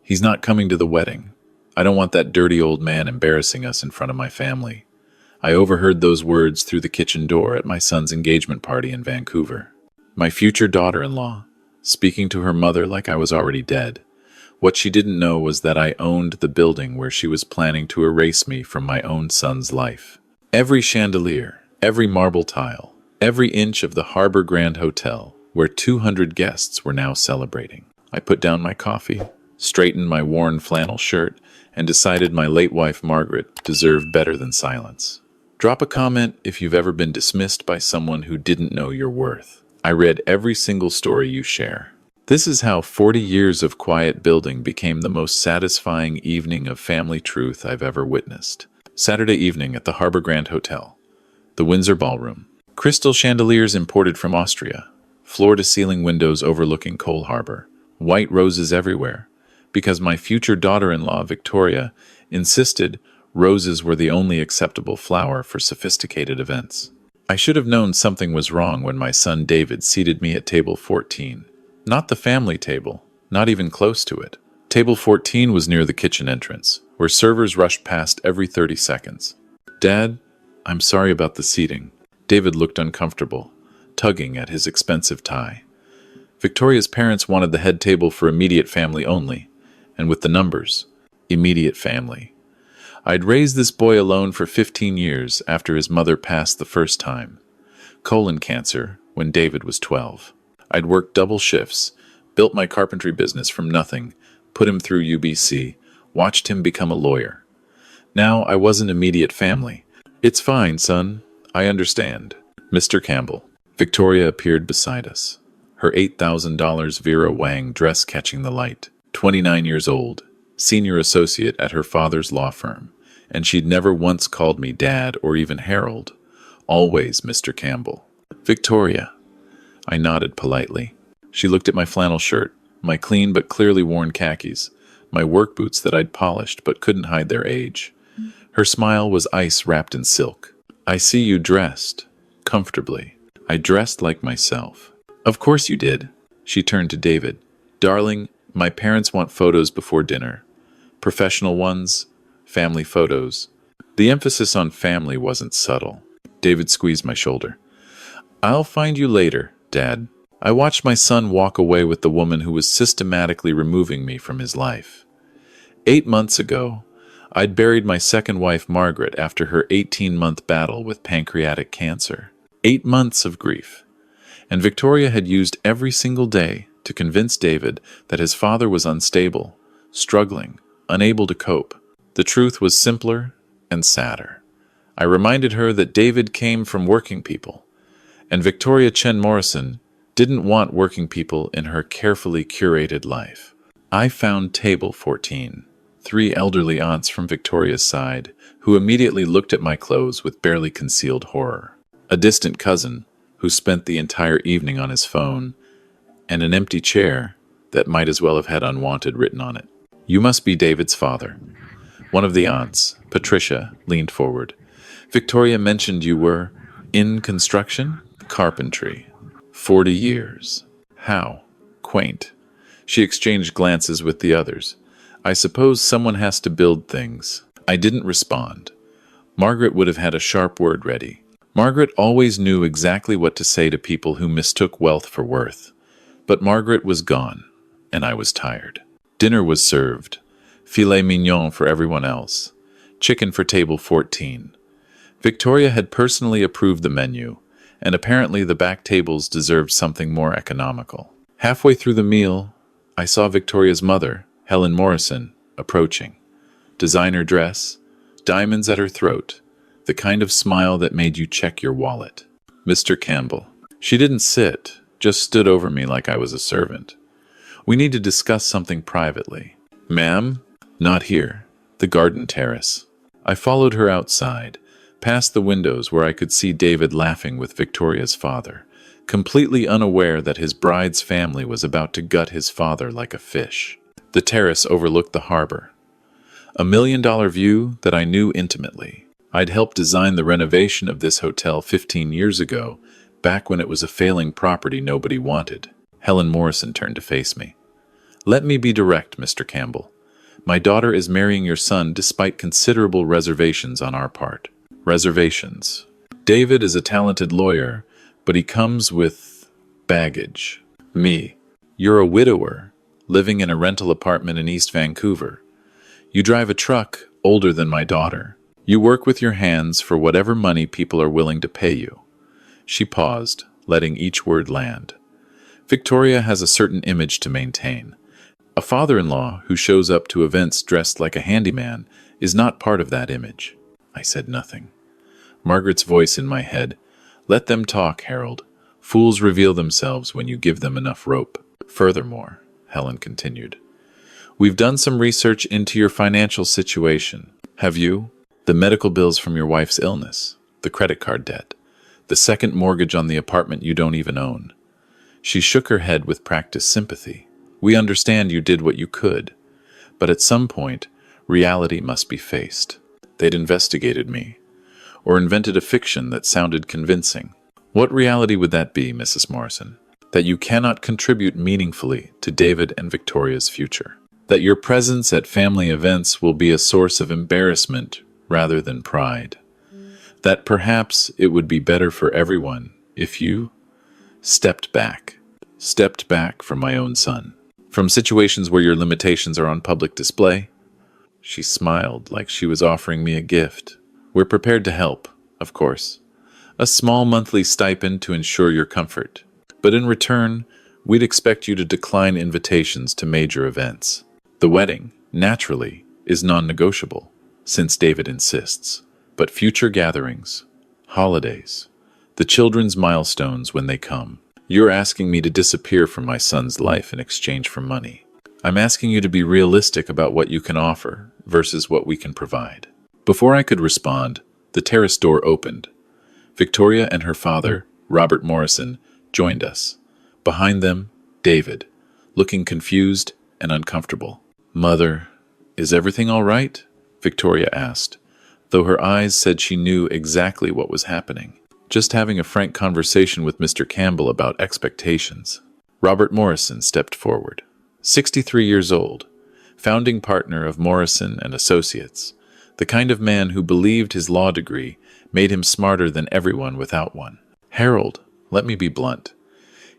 He's not coming to the wedding. I don't want that dirty old man embarrassing us in front of my family. I overheard those words through the kitchen door at my son's engagement party in Vancouver. My future daughter-in-law, speaking to her mother like I was already dead. What she didn't know was that I owned the building where she was planning to erase me from my own son's life. Every chandelier, every marble tile, every inch of the Harbor Grand Hotel, where 200 guests were now celebrating. I put down my coffee, straightened my worn flannel shirt, and decided my late wife Margaret deserved better than silence. Drop a comment if you've ever been dismissed by someone who didn't know your worth. I read every single story you share. This is how 40 years of quiet building became the most satisfying evening of family truth I've ever witnessed. Saturday evening at the Harbor Grand Hotel. The Windsor Ballroom. Crystal chandeliers imported from Austria. Floor-to-ceiling windows overlooking Cole Harbor. White roses everywhere. Because my future daughter-in-law, Victoria, insisted roses were the only acceptable flower for sophisticated events. I should have known something was wrong when my son David seated me at table 14. Not the family table, not even close to it. Table 14 was near the kitchen entrance, where servers rushed past every 30 seconds. Dad, I'm sorry about the seating. David looked uncomfortable, tugging at his expensive tie. Victoria's parents wanted the head table for immediate family only, and with the numbers, immediate family. I'd raised this boy alone for 15 years after his mother passed the first time. Colon cancer when David was 12. I'd worked double shifts, built my carpentry business from nothing, put him through UBC, watched him become a lawyer. Now I wasn't immediate family. It's fine, son. I understand. Mr. Campbell. Victoria appeared beside us, her $8,000 Vera Wang dress catching the light. 29 years old, senior associate at her father's law firm, and she'd never once called me Dad or even Harold. Always Mr. Campbell. Victoria. I nodded politely. She looked at my flannel shirt, my clean but clearly worn khakis, my work boots that I'd polished but couldn't hide their age. Her smile was ice wrapped in silk. I see you dressed. Comfortably. I dressed like myself. Of course you did. She turned to David. Darling, my parents want photos before dinner. Professional ones, family photos. The emphasis on family wasn't subtle. David squeezed my shoulder. I'll find you later, Dad. I watched my son walk away with the woman who was systematically removing me from his life. 8 months ago, I'd buried my second wife, Margaret, after her 18-month battle with pancreatic cancer. 8 months of grief. And Victoria had used every single day to convince David that his father was unstable, struggling, unable to cope. The truth was simpler and sadder. I reminded her that David came from working people, and Victoria Chen Morrison didn't want working people in her carefully curated life. I found table 14, 3 elderly aunts from Victoria's side, who immediately looked at my clothes with barely concealed horror. A distant cousin, who spent the entire evening on his phone, and an empty chair that might as well have had unwanted written on it. You must be David's father. One of the aunts, Patricia, leaned forward. Victoria mentioned you were in construction? Carpentry. 40 years. How? Quaint. She exchanged glances with the others. I suppose someone has to build things. I didn't respond. Margaret would have had a sharp word ready. Margaret always knew exactly what to say to people who mistook wealth for worth. But Margaret was gone, and I was tired. Dinner was served. Filet mignon for everyone else. Chicken for table 14. Victoria had personally approved the menu, and apparently the back tables deserved something more economical. Halfway through the meal, I saw Victoria's mother, Helen Morrison, approaching. Designer dress, diamonds at her throat, the kind of smile that made you check your wallet. Mr. Campbell. She didn't sit, just stood over me like I was a servant. We need to discuss something privately. Ma'am? Not here. The garden terrace. I followed her outside, past the windows where I could see David laughing with Victoria's father, completely unaware that his bride's family was about to gut his father like a fish. The terrace overlooked the harbor. $1 million view that I knew intimately. I'd helped design the renovation of this hotel 15 years ago, back when it was a failing property nobody wanted. Helen Morrison turned to face me. Let me be direct, Mr. Campbell. My daughter is marrying your son despite considerable reservations on our part. Reservations. David is a talented lawyer, but he comes with baggage. Me. You're a widower, living in a rental apartment in East Vancouver. You drive a truck older than my daughter. You work with your hands for whatever money people are willing to pay you. She paused, letting each word land. Victoria has a certain image to maintain. A father-in-law who shows up to events dressed like a handyman is not part of that image. I said nothing. Margaret's voice in my head. Let them talk, Harold. Fools reveal themselves when you give them enough rope. Furthermore, Helen continued, we've done some research into your financial situation. Have you? The medical bills from your wife's illness, the credit card debt, the second mortgage on the apartment you don't even own. She shook her head with practiced sympathy. We understand you did what you could, but at some point, reality must be faced. They'd investigated me, or invented a fiction that sounded convincing. What reality would that be, Mrs. Morrison? That you cannot contribute meaningfully to David and Victoria's future. That your presence at family events will be a source of embarrassment rather than pride. That perhaps it would be better for everyone if you stepped back from my own son, from situations where your limitations are on public display. She smiled like she was offering me a gift. We're prepared to help, of course. A small monthly stipend to ensure your comfort. But in return, we'd expect you to decline invitations to major events. The wedding, naturally, is non-negotiable, since David insists. But future gatherings, holidays, the children's milestones when they come. You're asking me to disappear from my son's life in exchange for money. I'm asking you to be realistic about what you can offer versus what we can provide. Before I could respond, the terrace door opened. Victoria and her father, Robert Morrison, joined us. Behind them, David, looking confused and uncomfortable. Mother, is everything all right? Victoria asked, though her eyes said she knew exactly what was happening. Just having a frank conversation with Mr. Campbell about expectations. Robert Morrison stepped forward. 63 years old, founding partner of Morrison and Associates, the kind of man who believed his law degree made him smarter than everyone without one. Harold, let me be blunt.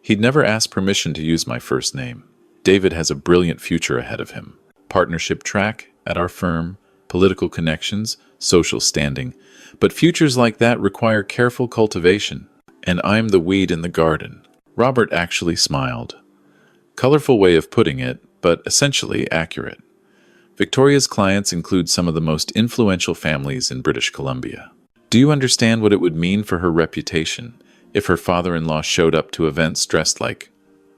He'd never asked permission to use my first name. David has a brilliant future ahead of him. Partnership track at our firm, political connections, social standing. But futures like that require careful cultivation. And I'm the weed in the garden. Robert actually smiled. Colorful way of putting it, but essentially accurate. Victoria's clients include some of the most influential families in British Columbia. Do you understand what it would mean for her reputation if her father-in-law showed up to events dressed like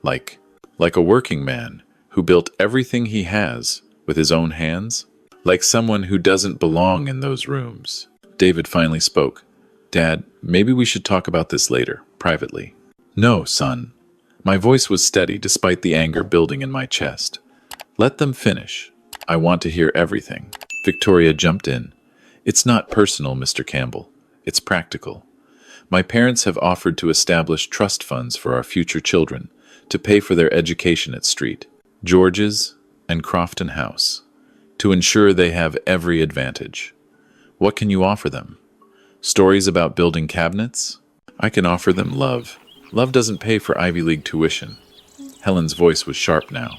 a working man who built everything he has with his own hands? Like someone who doesn't belong in those rooms. David finally spoke. Dad, maybe we should talk about this later, privately. No, son. My voice was steady despite the anger building in my chest. Let them finish. I want to hear everything. Victoria jumped in. It's not personal, Mr. Campbell. It's practical. My parents have offered to establish trust funds for our future children to pay for their education at Street, George's, and Crofton House, to ensure they have every advantage. What can you offer them? Stories about building cabinets? I can offer them love. Love doesn't pay for Ivy League tuition. Helen's voice was sharp now.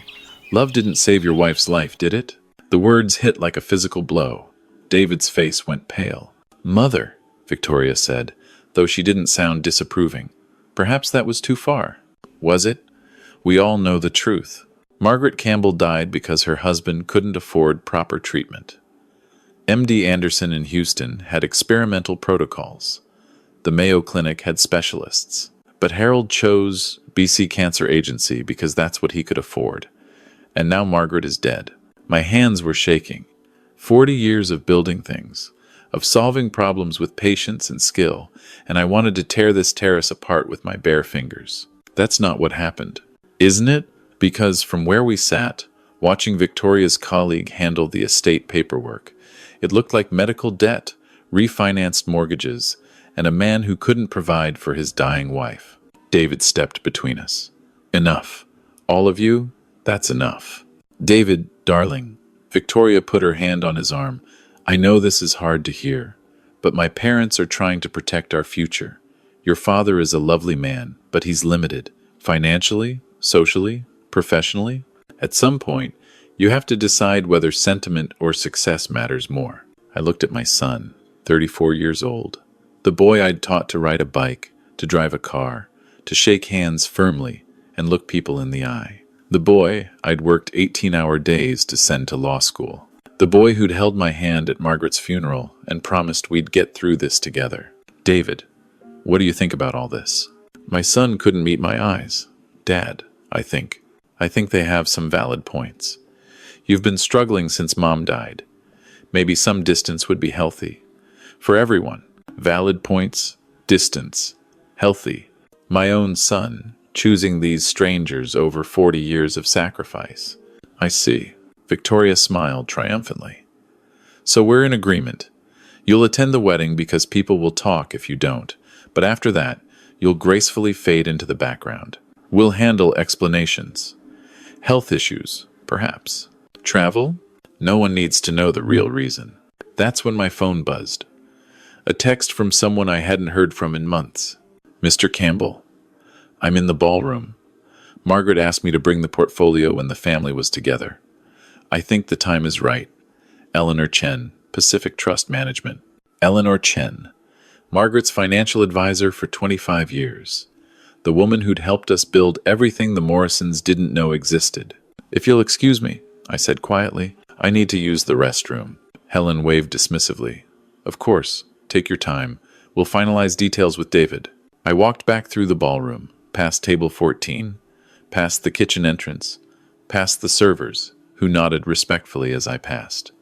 Love didn't save your wife's life, did it? The words hit like a physical blow. David's face went pale. Mother, Victoria said, though she didn't sound disapproving. Perhaps that was too far. Was it? We all know the truth. Margaret Campbell died because her husband couldn't afford proper treatment. MD Anderson in Houston had experimental protocols. The Mayo Clinic had specialists. But Harold chose BC Cancer Agency because that's what he could afford. And now Margaret is dead. My hands were shaking. 40 years of building things, of solving problems with patience and skill, and I wanted to tear this terrace apart with my bare fingers. That's not what happened. Isn't it? Because from where we sat, watching Victoria's colleague handle the estate paperwork, it looked like medical debt, refinanced mortgages, and a man who couldn't provide for his dying wife. David stepped between us. Enough. All of you, that's enough. David, darling, Victoria put her hand on his arm. I know this is hard to hear, but my parents are trying to protect our future. Your father is a lovely man, but he's limited. Financially, socially, professionally. At some point, you have to decide whether sentiment or success matters more. I looked at my son, 34 years old. The boy I'd taught to ride a bike, to drive a car, to shake hands firmly and look people in the eye. The boy I'd worked 18-hour days to send to law school. The boy who'd held my hand at Margaret's funeral and promised we'd get through this together. David, what do you think about all this? My son couldn't meet my eyes. Dad, I think they have some valid points. You've been struggling since Mom died. Maybe some distance would be healthy. For everyone. Valid points, distance, healthy. My own son, choosing these strangers over 40 years of sacrifice. I see. Victoria smiled triumphantly. So we're in agreement. You'll attend the wedding because people will talk if you don't, but after that, you'll gracefully fade into the background. We'll handle explanations. Health issues, perhaps. Travel? No one needs to know the real reason. That's when my phone buzzed. A text from someone I hadn't heard from in months. Mr. Campbell, I'm in the ballroom. Margaret asked me to bring the portfolio when the family was together. I think the time is right. Eleanor Chen, Pacific Trust Management. Eleanor Chen, Margaret's financial advisor for 25 years. The woman who'd helped us build everything the Morrisons didn't know existed. If you'll excuse me, I said quietly, I need to use the restroom. Helen waved dismissively. Of course, take your time. We'll finalize details with David. I walked back through the ballroom, past table 14, past the kitchen entrance, past the servers, who nodded respectfully as I passed.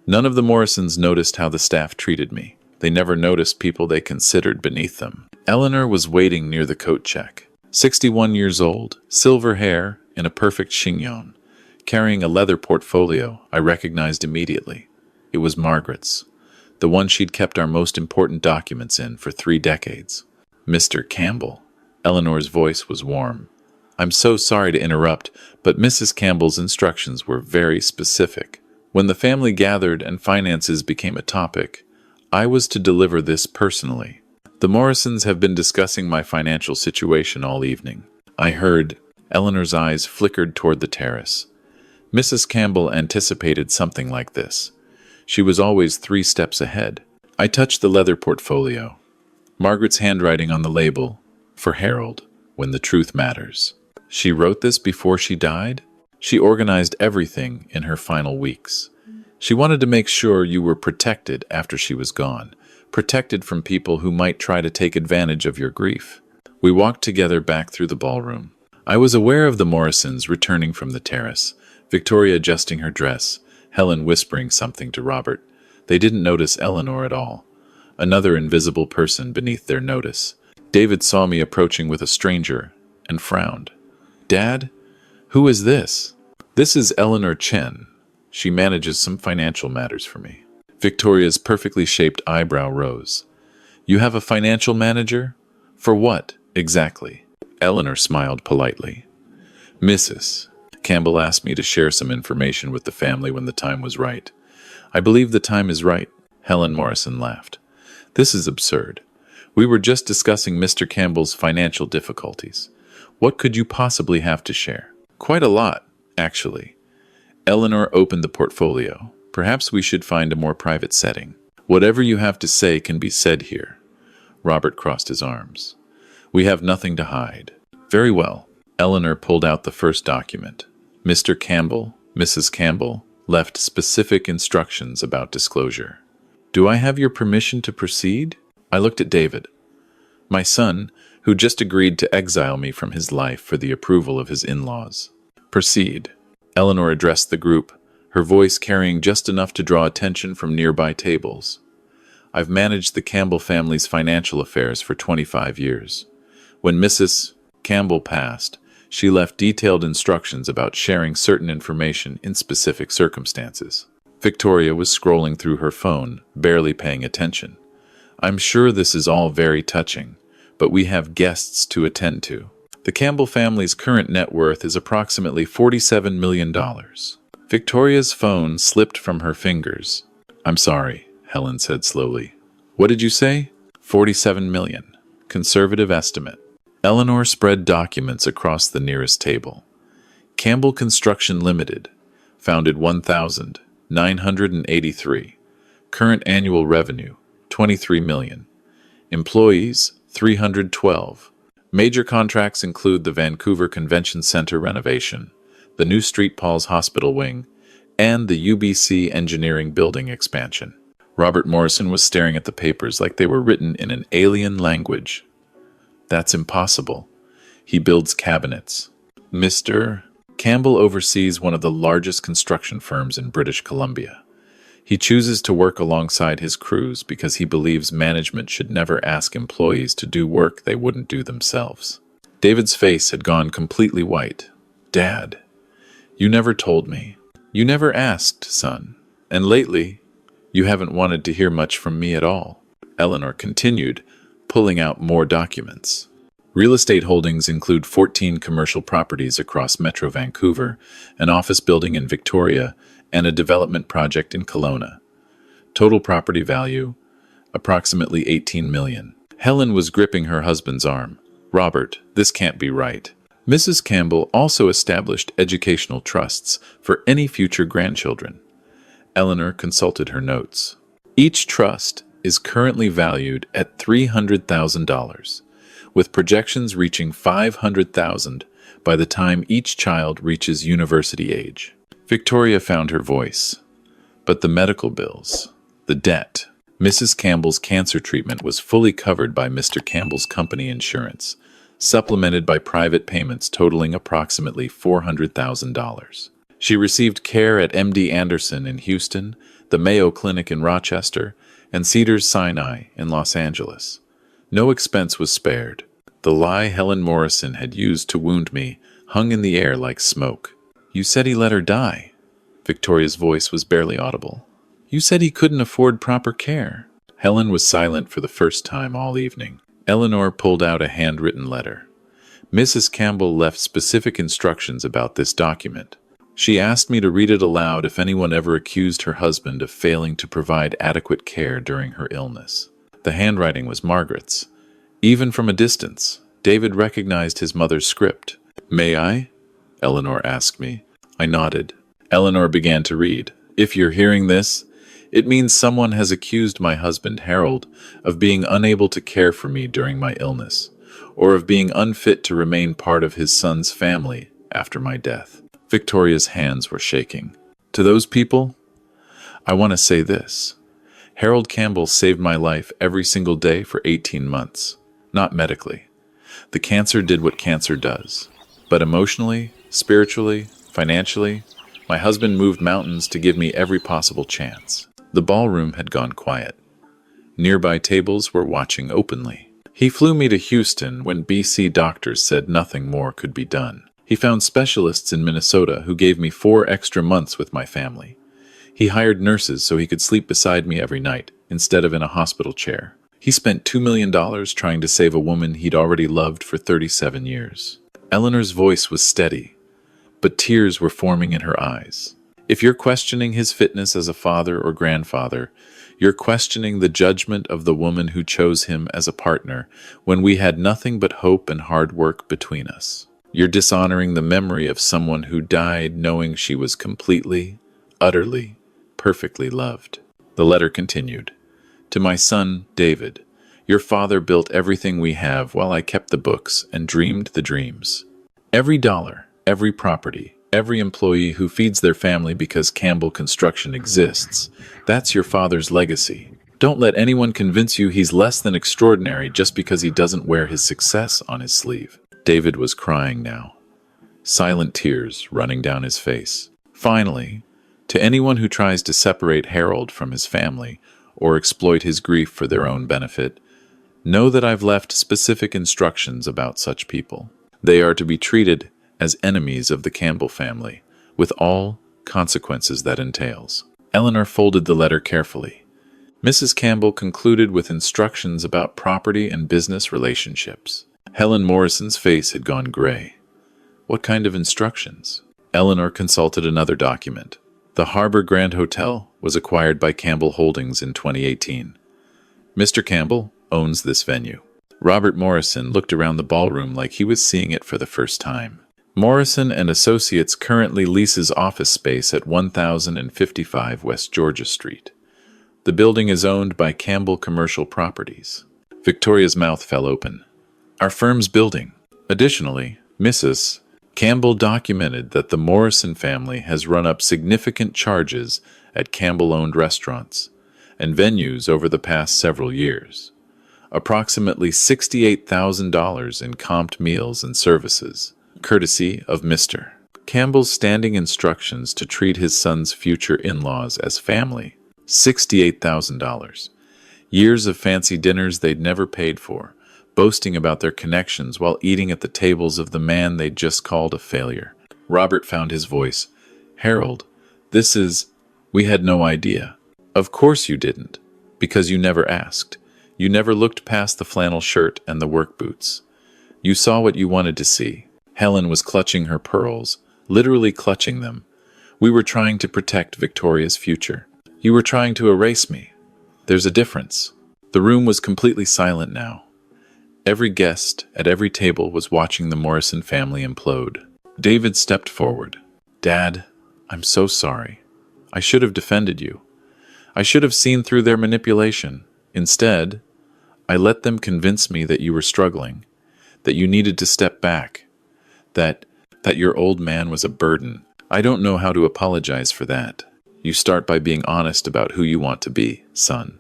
None of the Morrisons noticed how the staff treated me. They never noticed people they considered beneath them. Eleanor was waiting near the coat check. 61 years old, silver hair, in a perfect chignon. Carrying a leather portfolio, I recognized immediately. It was Margaret's, the one she'd kept our most important documents in for 3 decades. Mr. Campbell. Eleanor's voice was warm. I'm so sorry to interrupt, but Mrs. Campbell's instructions were very specific. When the family gathered and finances became a topic, I was to deliver this personally. The Morrisons have been discussing my financial situation all evening. I heard. Eleanor's eyes flickered toward the terrace. Mrs. Campbell anticipated something like this. She was always 3 steps ahead. I touched the leather portfolio. Margaret's handwriting on the label, for Harold, when the truth matters. She wrote this before she died? She organized everything in her final weeks. She wanted to make sure you were protected after she was gone, protected from people who might try to take advantage of your grief. We walked together back through the ballroom. I was aware of the Morrisons returning from the terrace, Victoria adjusting her dress, Helen whispering something to Robert. They didn't notice Eleanor at all. Another invisible person beneath their notice. David saw me approaching with a stranger and frowned. Dad? Who is this? This is Eleanor Chen. She manages some financial matters for me. Victoria's perfectly shaped eyebrow rose. You have a financial manager? For what, exactly? Eleanor smiled politely. Mrs. Campbell asked me to share some information with the family when the time was right. I believe the time is right. Helen Morrison laughed. This is absurd. We were just discussing Mr. Campbell's financial difficulties. What could you possibly have to share? Quite a lot, actually. Eleanor opened the portfolio. Perhaps we should find a more private setting. Whatever you have to say can be said here. Robert crossed his arms. We have nothing to hide. Very well. Eleanor pulled out the first document. Mr. Campbell, Mrs. Campbell, left specific instructions about disclosure. Do I have your permission to proceed? I looked at David. My son, who just agreed to exile me from his life for the approval of his in-laws. Proceed. Eleanor addressed the group, her voice carrying just enough to draw attention from nearby tables. I've managed the Campbell family's financial affairs for 25 years. When Mrs. Campbell passed, she left detailed instructions about sharing certain information in specific circumstances. Victoria was scrolling through her phone, barely paying attention. I'm sure this is all very touching, but we have guests to attend to. The Campbell family's current net worth is approximately $47 million. Victoria's phone slipped from her fingers. I'm sorry, Helen said slowly. What did you say? 47 million. Conservative estimate. Eleanor spread documents across the nearest table. Campbell Construction Limited, founded 1983. Current annual revenue, 23 million. Employees, 312. Major contracts include the Vancouver Convention Center renovation, the new St. Paul's Hospital wing, and the UBC Engineering building expansion. Robert Morrison was staring at the papers like they were written in an alien language. That's impossible. He builds cabinets. Mr. Campbell oversees one of the largest construction firms in British Columbia. He chooses to work alongside his crews because he believes management should never ask employees to do work they wouldn't do themselves. David's face had gone completely white. Dad, you never told me. You never asked, son. And lately, you haven't wanted to hear much from me at all. Eleanor continued, pulling out more documents. Real estate holdings include 14 commercial properties across Metro Vancouver, an office building in Victoria, and a development project in Kelowna. Total property value, approximately 18 million. Helen was gripping her husband's arm. Robert, this can't be right. Mrs. Campbell also established educational trusts for any future grandchildren. Eleanor consulted her notes. Each trust is currently valued at $300,000, with projections reaching $500,000 by the time each child reaches university age. Victoria found her voice. But the medical bills, the debt. Mrs. Campbell's cancer treatment was fully covered by Mr. Campbell's company insurance, supplemented by private payments totaling approximately $400,000. She received care at MD Anderson in Houston, the Mayo Clinic in Rochester, and Cedars-Sinai in Los Angeles. No expense was spared. The lie Helen Morrison had used to wound me hung in the air like smoke. You said he let her die. Victoria's voice was barely audible. You said he couldn't afford proper care. Helen was silent for the first time all evening. Eleanor pulled out a handwritten letter. Mrs. Campbell left specific instructions about this document. She asked me to read it aloud if anyone ever accused her husband of failing to provide adequate care during her illness. The handwriting was Margaret's. Even from a distance, David recognized his mother's script. May I? Eleanor asked me. I nodded. Eleanor began to read. If you're hearing this, it means someone has accused my husband, Harold, of being unable to care for me during my illness, or of being unfit to remain part of his son's family after my death. Victoria's hands were shaking. To those people, I want to say this. Harold Campbell saved my life every single day for 18 months. Not medically. The cancer did what cancer does. But emotionally, spiritually, financially, my husband moved mountains to give me every possible chance. The ballroom had gone quiet. Nearby tables were watching openly. He flew me to Houston when BC doctors said nothing more could be done. He found specialists in Minnesota who gave me 4 extra months with my family. He hired nurses so he could sleep beside me every night, instead of in a hospital chair. He spent $2 million trying to save a woman he'd already loved for 37 years. Eleanor's voice was steady, but tears were forming in her eyes. If you're questioning his fitness as a father or grandfather, you're questioning the judgment of the woman who chose him as a partner when we had nothing but hope and hard work between us. You're dishonoring the memory of someone who died knowing she was completely, utterly, perfectly loved. The letter continued. To my son, David, your father built everything we have while I kept the books and dreamed the dreams. Every dollar, every property, every employee who feeds their family because Campbell Construction exists, that's your father's legacy. Don't let anyone convince you he's less than extraordinary just because he doesn't wear his success on his sleeve. David was crying now, silent tears running down his face. Finally, to anyone who tries to separate Harold from his family or exploit his grief for their own benefit, know that I've left specific instructions about such people. They are to be treated as enemies of the Campbell family, with all consequences that entails. Eleanor folded the letter carefully. Mrs. Campbell concluded with instructions about property and business relationships. Helen Morrison's face had gone gray. What kind of instructions? Eleanor consulted another document. The Harbor Grand Hotel was acquired by Campbell Holdings in 2018. Mr. Campbell owns this venue. Robert Morrison looked around the ballroom like he was seeing it for the first time. Morrison and Associates currently leases office space at 1055 West Georgia Street. The building is owned by Campbell Commercial Properties. Victoria's mouth fell open. Our firm's building. Additionally, Mrs. Campbell documented that the Morrison family has run up significant charges at Campbell-owned restaurants and venues over the past several years. Approximately $68,000 in comped meals and services, courtesy of Mr. Campbell's standing instructions to treat his son's future in-laws as family. $68,000. Years of fancy dinners they'd never paid for, boasting about their connections while eating at the tables of the man they'd just called a failure. Robert found his voice. Harold, we had no idea. Of course you didn't, because you never asked. You never looked past the flannel shirt and the work boots. You saw what you wanted to see. Helen was clutching her pearls, literally clutching them. We were trying to protect Victoria's future. You were trying to erase me. There's a difference. The room was completely silent now. Every guest at every table was watching the Morrison family implode. David stepped forward. Dad, I'm so sorry. I should have defended you. I should have seen through their manipulation. Instead, I let them convince me that you were struggling, that you needed to step back, that your old man was a burden. I don't know how to apologize for that. You start by being honest about who you want to be, son.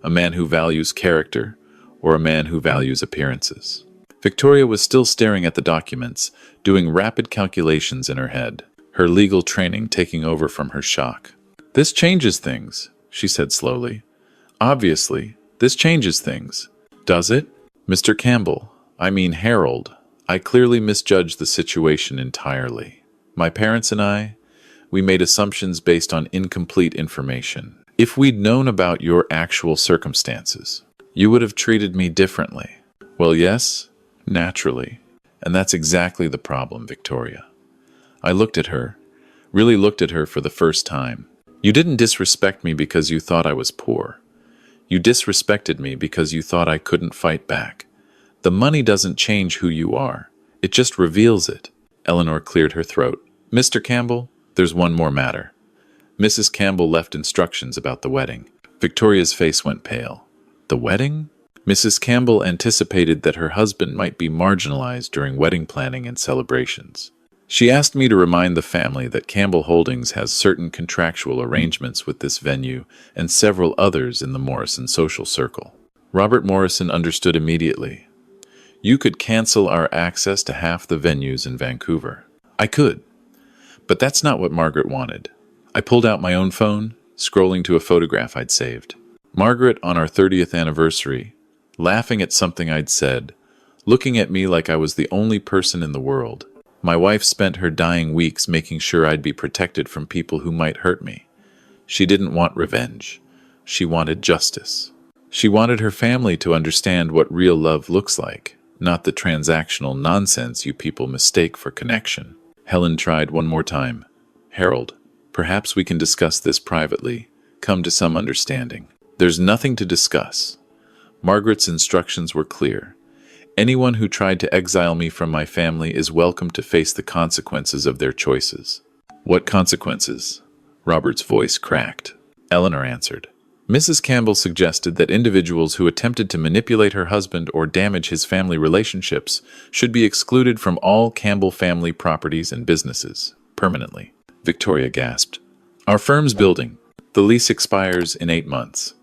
A man who values character, or a man who values appearances. Victoria was still staring at the documents, doing rapid calculations in her head, her legal training taking over from her shock. This changes things, she said slowly. Obviously, this changes things. Does it? Mr. Campbell, Harold, I clearly misjudged the situation entirely. My parents and I, we made assumptions based on incomplete information. If we'd known about your actual circumstances, you would have treated me differently. Well, yes, naturally. And that's exactly the problem, Victoria. I really looked at her for the first time. You didn't disrespect me because you thought I was poor. You disrespected me because you thought I couldn't fight back. The money doesn't change who you are. It just reveals it. Eleanor cleared her throat. Mr. Campbell, there's one more matter. Mrs. Campbell left instructions about the wedding. Victoria's face went pale. The wedding? Mrs. Campbell anticipated that her husband might be marginalized during wedding planning and celebrations. She asked me to remind the family that Campbell Holdings has certain contractual arrangements with this venue and several others in the Morrison social circle. Robert Morrison understood immediately. You could cancel our access to half the venues in Vancouver. I could. But that's not what Margaret wanted. I pulled out my own phone, scrolling to a photograph I'd saved. Margaret on our 30th anniversary, laughing at something I'd said, looking at me like I was the only person in the world. My wife spent her dying weeks making sure I'd be protected from people who might hurt me. She didn't want revenge. She wanted justice. She wanted her family to understand what real love looks like, not the transactional nonsense you people mistake for connection. Helen tried one more time. Harold, perhaps we can discuss this privately, come to some understanding. There's nothing to discuss. Margaret's instructions were clear. Anyone who tried to exile me from my family is welcome to face the consequences of their choices. What consequences? Robert's voice cracked. Eleanor answered. Mrs. Campbell suggested that individuals who attempted to manipulate her husband or damage his family relationships should be excluded from all Campbell family properties and businesses, permanently. Victoria gasped. Our firm's building. The lease expires in 8 months.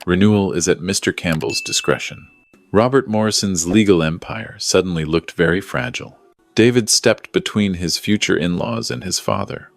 Renewal is at Mr. Campbell's discretion. Robert Morrison's legal empire suddenly looked very fragile. David stepped between his future in-laws and his father.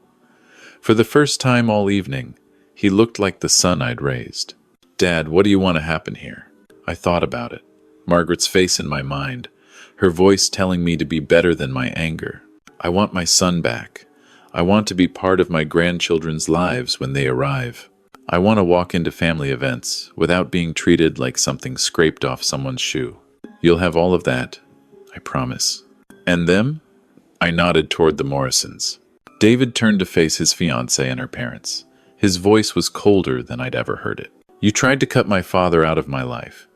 For the first time all evening, he looked like the son I'd raised. Dad, what do you want to happen here? I thought about it. Margaret's face in my mind, her voice telling me to be better than my anger. I want my son back. I want to be part of my grandchildren's lives when they arrive. I want to walk into family events without being treated like something scraped off someone's shoe. You'll have all of that, I promise. And them? I nodded toward the Morrisons. David turned to face his fiancée and her parents. His voice was colder than I'd ever heard it. You tried to cut my father out of my life.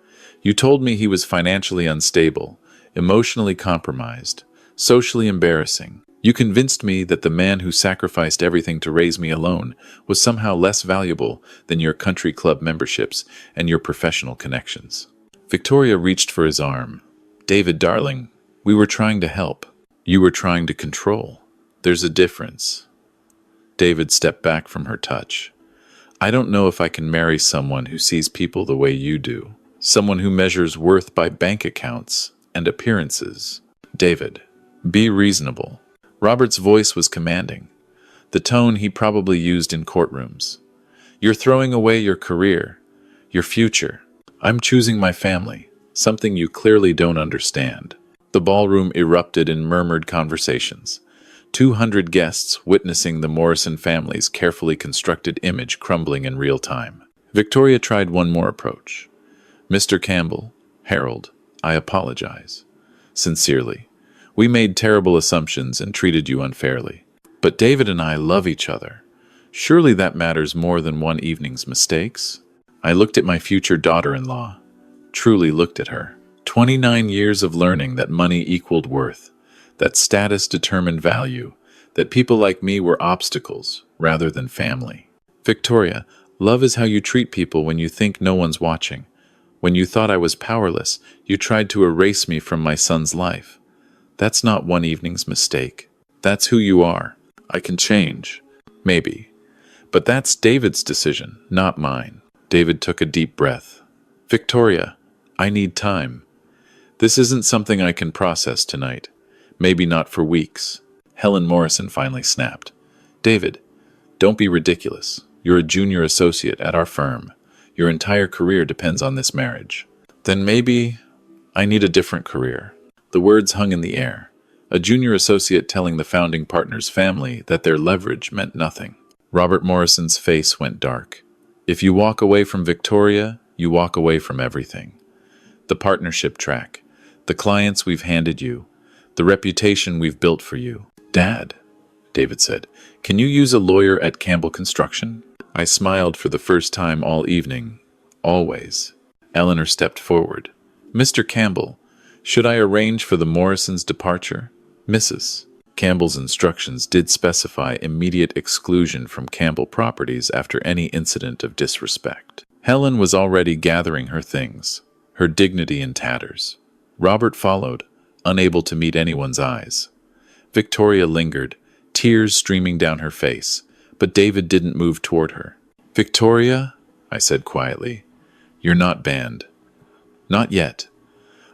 You told me he was financially unstable, emotionally compromised, socially embarrassing. You convinced me that the man who sacrificed everything to raise me alone was somehow less valuable than your country club memberships and your professional connections. Victoria reached for his arm. David, darling, we were trying to help. You were trying to control. There's a difference. David stepped back from her touch. I don't know if I can marry someone who sees people the way you do. Someone who measures worth by bank accounts and appearances. David, be reasonable. Robert's voice was commanding, the tone he probably used in courtrooms. You're throwing away your career, your future. I'm choosing my family, something you clearly don't understand. The ballroom erupted in murmured conversations. 200 guests witnessing the Morrison family's carefully constructed image crumbling in real time. Victoria tried one more approach. Mr. Campbell, Harold, I apologize. Sincerely. We made terrible assumptions and treated you unfairly. But David and I love each other. Surely that matters more than one evening's mistakes. I looked at my future daughter-in-law. Truly looked at her. 29 years of learning that money equaled worth, that status determined value, that people like me were obstacles rather than family. Victoria, love is how you treat people when you think no one's watching. When you thought I was powerless, you tried to erase me from my son's life. That's not one evening's mistake. That's who you are. I can change. Maybe. But that's David's decision, not mine. David took a deep breath. Victoria, I need time. This isn't something I can process tonight. Maybe not for weeks. Helen Morrison finally snapped. David, don't be ridiculous. You're a junior associate at our firm. Your entire career depends on this marriage. Then maybe I need a different career. The words hung in the air. A junior associate telling the founding partner's family that their leverage meant nothing. Robert Morrison's face went dark. If you walk away from Victoria, you walk away from everything. The partnership track, the clients we've handed you, the reputation we've built for you. Dad, David said, can you use a lawyer at Campbell Construction? I smiled for the first time all evening. Always. Eleanor stepped forward. Mr. Campbell, should I arrange for the Morrisons' departure? Mrs. Campbell's instructions did specify immediate exclusion from Campbell properties after any incident of disrespect. Helen was already gathering her things, her dignity in tatters. Robert followed, unable to meet anyone's eyes. Victoria lingered, tears streaming down her face, but David didn't move toward her. Victoria, I said quietly, you're not banned. Not yet.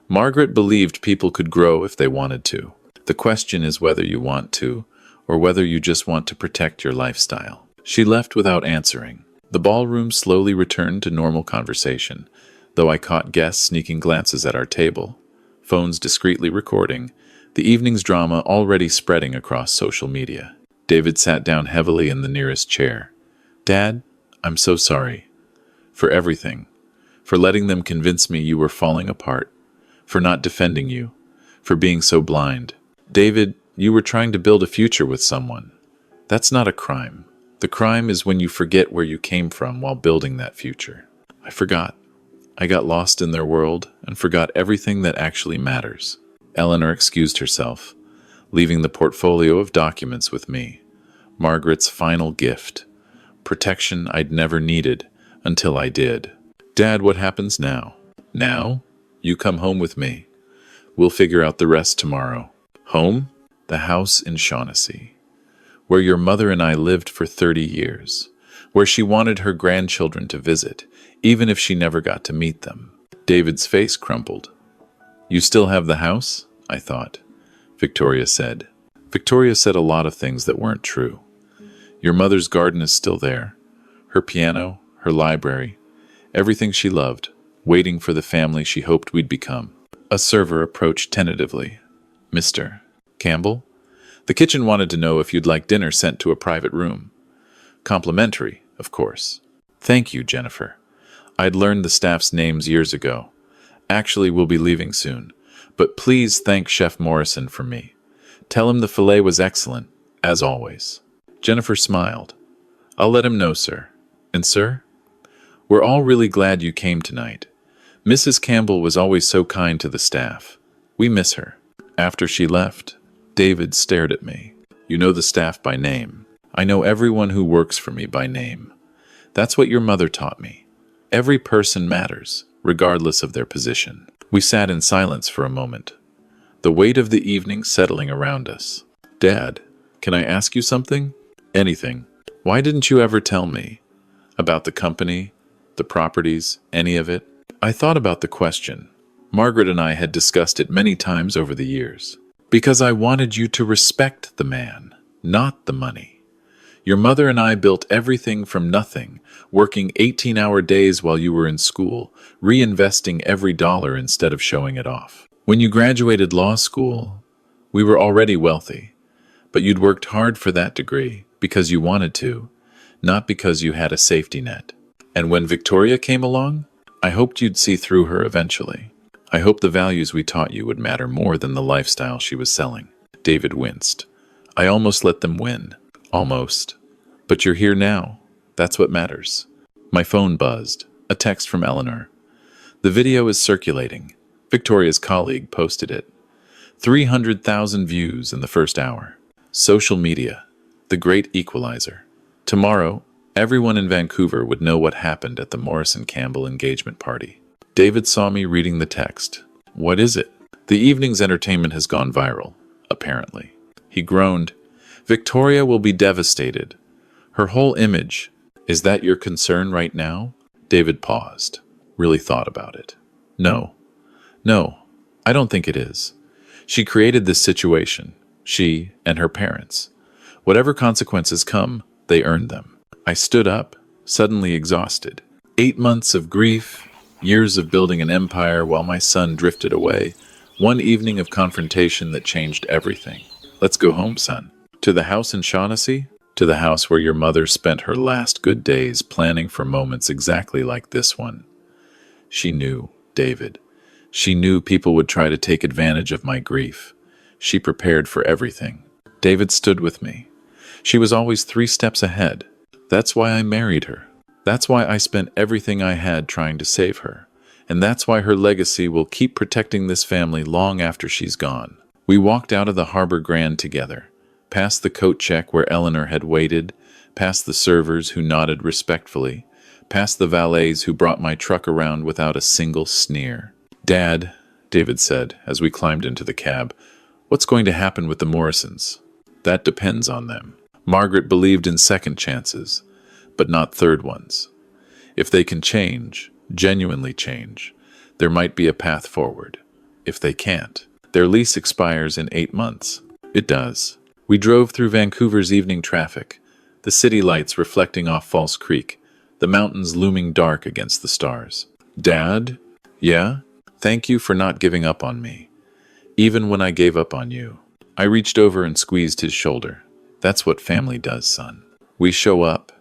Margaret believed people could grow if they wanted to. The question is whether you want to, or whether you just want to protect your lifestyle. She left without answering. The ballroom slowly returned to normal conversation, though I caught guests sneaking glances at our table, phones discreetly recording, the evening's drama already spreading across social media. David sat down heavily in the nearest chair. Dad, I'm so sorry. For everything. For letting them convince me you were falling apart. For not defending you, for being so blind. David, you were trying to build a future with someone. That's not a crime. The crime is when you forget where you came from while building that future. I forgot. I got lost in their world and forgot everything that actually matters. Eleanor excused herself, leaving the portfolio of documents with me. Margaret's final gift. Protection I'd never needed until I did. Dad, what happens now? Now? You come home with me. We'll figure out the rest tomorrow. Home? The house in Shaughnessy, where your mother and I lived for 30 years, where she wanted her grandchildren to visit, even if she never got to meet them. David's face crumpled. You still have the house? I thought. Victoria said. Victoria said a lot of things that weren't true. Your mother's garden is still there. Her piano, her library, everything she loved, waiting for the family she hoped we'd become. A server approached tentatively. Mr. Campbell? The kitchen wanted to know if you'd like dinner sent to a private room. Complimentary, of course. Thank you, Jennifer. I'd learned the staff's names years ago. Actually, we'll be leaving soon. But please thank Chef Morrison for me. Tell him the filet was excellent. as always. Jennifer smiled. I'll let him know, sir. And sir? We're all really glad you came tonight. Mrs. Campbell was always so kind to the staff. We miss her. After she left, David stared at me. You know the staff by name. I know everyone who works for me by name. That's what your mother taught me. Every person matters, regardless of their position. We sat in silence for a moment, the weight of the evening settling around us. Dad, can I ask you something? Anything. Why didn't you ever tell me? About the company, the properties, any of it? I thought about the question. Margaret and I had discussed it many times over the years. Because I wanted you to respect the man, not the money. Your mother and I built everything from nothing, working 18-hour days while you were in school, reinvesting every dollar instead of showing it off. When you graduated law school, we were already wealthy, but you'd worked hard for that degree because you wanted to, not because you had a safety net. And when Victoria came along, I hoped you'd see through her eventually. I hoped the values we taught you would matter more than the lifestyle she was selling. David winced. I almost let them win. Almost. But you're here now. That's what matters. My phone buzzed. A text from Eleanor. The video is circulating. Victoria's colleague posted it. 300,000 views in the first hour. Social media. The great equalizer. Tomorrow, everyone in Vancouver would know what happened at the Morrison Campbell engagement party. David saw me reading the text. What is it? The evening's entertainment has gone viral, apparently. He groaned. Victoria will be devastated. Her whole image. Is that your concern right now? David paused, really thought about it. No, I don't think it is. She created this situation, she and her parents. Whatever consequences come, they earned them. I stood up, suddenly exhausted. 8 months of grief, years of building an empire while my son drifted away. One evening of confrontation that changed everything. Let's go home, son. To the house in Shaughnessy? To the house where your mother spent her last good days planning for moments exactly like this one. She knew, David. She knew people would try to take advantage of my grief. She prepared for everything. David stood with me. She was always 3 steps ahead. That's why I married her. That's why I spent everything I had trying to save her. And that's why her legacy will keep protecting this family long after she's gone. We walked out of the Harbor Grand together, past the coat check where Eleanor had waited, past the servers who nodded respectfully, past the valets who brought my truck around without a single sneer. Dad, David said as we climbed into the cab, what's going to happen with the Morrisons? That depends on them. Margaret believed in second chances, but not third ones. If they can change, genuinely change, there might be a path forward. If they can't, their lease expires in 8 months. It does. We drove through Vancouver's evening traffic, the city lights reflecting off False Creek, the mountains looming dark against the stars. Dad? Yeah? Thank you for not giving up on me. Even when I gave up on you. I reached over and squeezed his shoulder. That's what family does, son. We show up,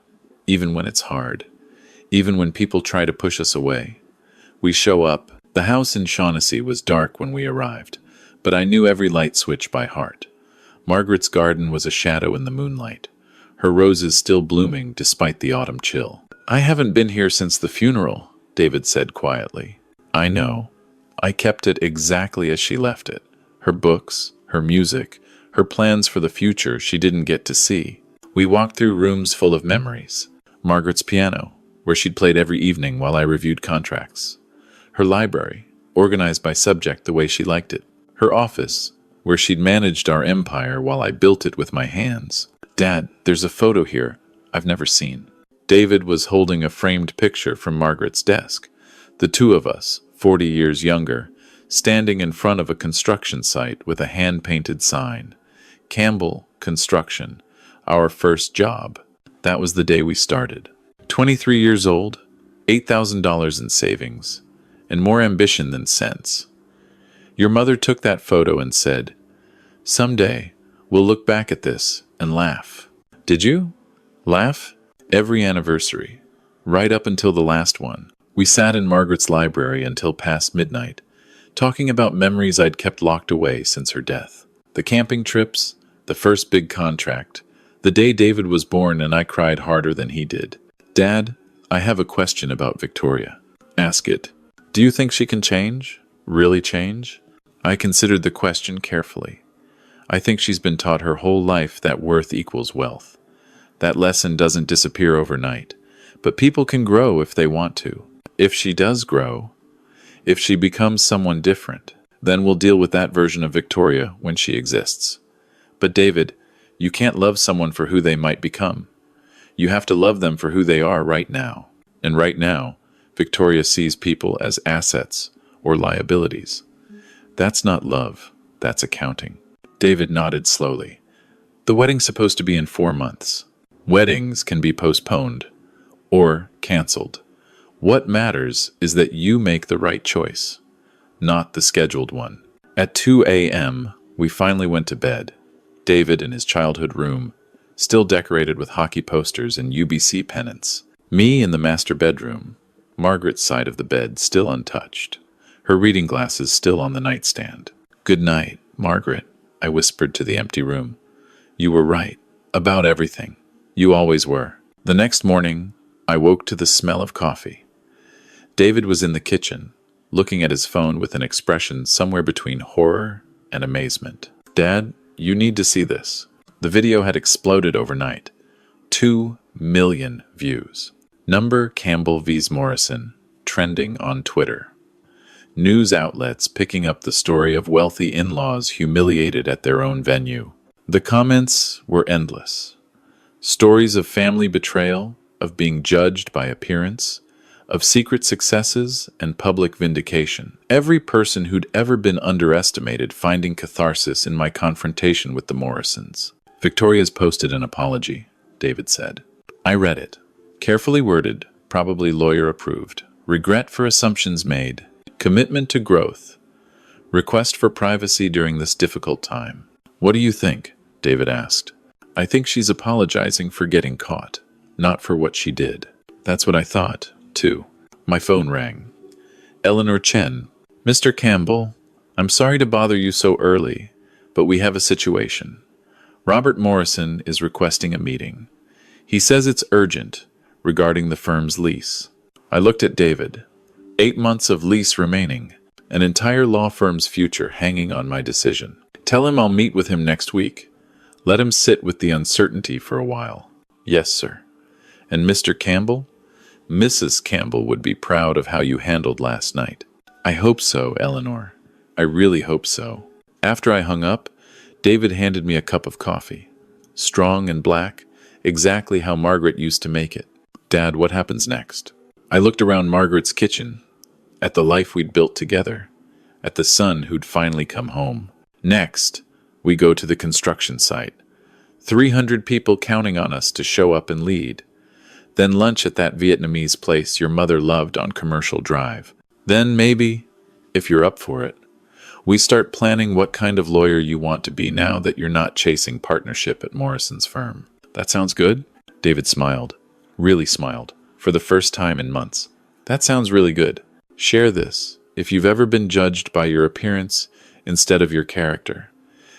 even when it's hard, even when people try to push us away. We show up. The house in Shaughnessy was dark when we arrived, but I knew every light switch by heart. Margaret's garden was a shadow in the moonlight, her roses still blooming despite the autumn chill. I haven't been here since the funeral, David said quietly. I know. I kept it exactly as she left it. Her books, her music, her plans for the future she didn't get to see. We walked through rooms full of memories. Margaret's piano, where she'd played every evening while I reviewed contracts. Her library, organized by subject the way she liked it. Her office, where she'd managed our empire while I built it with my hands. Dad, there's a photo here I've never seen. David was holding a framed picture from Margaret's desk. The two of us, 40 years younger, standing in front of a construction site with a hand-painted sign. Campbell Construction, our first job. That was the day we started. 23 years old, $8,000 in savings, and more ambition than sense. Your mother took that photo and said, someday we'll look back at this and laugh. Did you? Laugh? Every anniversary, right up until the last one. We sat in Margaret's library until past midnight, talking about memories I'd kept locked away since her death. The camping trips, The first big contract. The day David was born and I cried harder than he did. Dad, I have a question about Victoria. Ask it. Do you think she can change? Really change? I considered the question carefully. I think she's been taught her whole life that worth equals wealth. That lesson doesn't disappear overnight, but people can grow if they want to. If she does grow, if she becomes someone different, then we'll deal with that version of Victoria when she exists. But David, you can't love someone for who they might become. You have to love them for who they are right now. And right now, Victoria sees people as assets or liabilities. That's not love, that's accounting. David nodded slowly. The wedding's supposed to be in 4 months. Weddings can be postponed or canceled. What matters is that you make the right choice, not the scheduled one. At 2 a.m., we finally went to bed. David in his childhood room, still decorated with hockey posters and UBC pennants. Me in the master bedroom, Margaret's side of the bed still untouched, her reading glasses still on the nightstand. Good night, Margaret, I whispered to the empty room. You were right, about everything. You always were. The next morning, I woke to the smell of coffee. David was in the kitchen, looking at his phone with an expression somewhere between horror and amazement. Dad, you need to see this. The video had exploded overnight. 2 million views. Number Campbell vs. Morrison, trending on Twitter. News outlets picking up the story of wealthy in-laws humiliated at their own venue. The comments were endless. Stories of family betrayal, of being judged by appearance, of secret successes and public vindication. Every person who'd ever been underestimated finding catharsis in my confrontation with the Morrisons. Victoria's posted an apology, David said. I read it. Carefully worded, probably lawyer approved. Regret for assumptions made. Commitment to growth. Request for privacy during this difficult time. What do you think? David asked. I think she's apologizing for getting caught, not for what she did. That's what I thought, too. My phone rang. Eleanor Chen. Mr. Campbell, I'm sorry to bother you so early, but we have a situation. Robert Morrison is requesting a meeting. He says it's urgent, regarding the firm's lease. I looked at David. 8 months of lease remaining, an entire law firm's future hanging on my decision. Tell him I'll meet with him next week. Let him sit with the uncertainty for a while. Yes, sir. And Mr. Campbell? Mrs. Campbell would be proud of how you handled last night. I hope so, Eleanor. I really hope so. After I hung up, David handed me a cup of coffee. Strong and black, exactly how Margaret used to make it. Dad, what happens next? I looked around Margaret's kitchen, at the life we'd built together, at the son who'd finally come home. Next, we go to the construction site. 300 people counting on us to show up and lead. Then lunch at that Vietnamese place your mother loved on Commercial Drive. Then maybe, if you're up for it, we start planning what kind of lawyer you want to be now that you're not chasing partnership at Morrison's firm. That sounds good? David smiled. Really smiled. For the first time in months. That sounds really good. Share this, if you've ever been judged by your appearance instead of your character.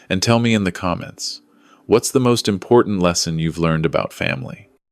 And tell me in the comments, what's the most important lesson you've learned about family?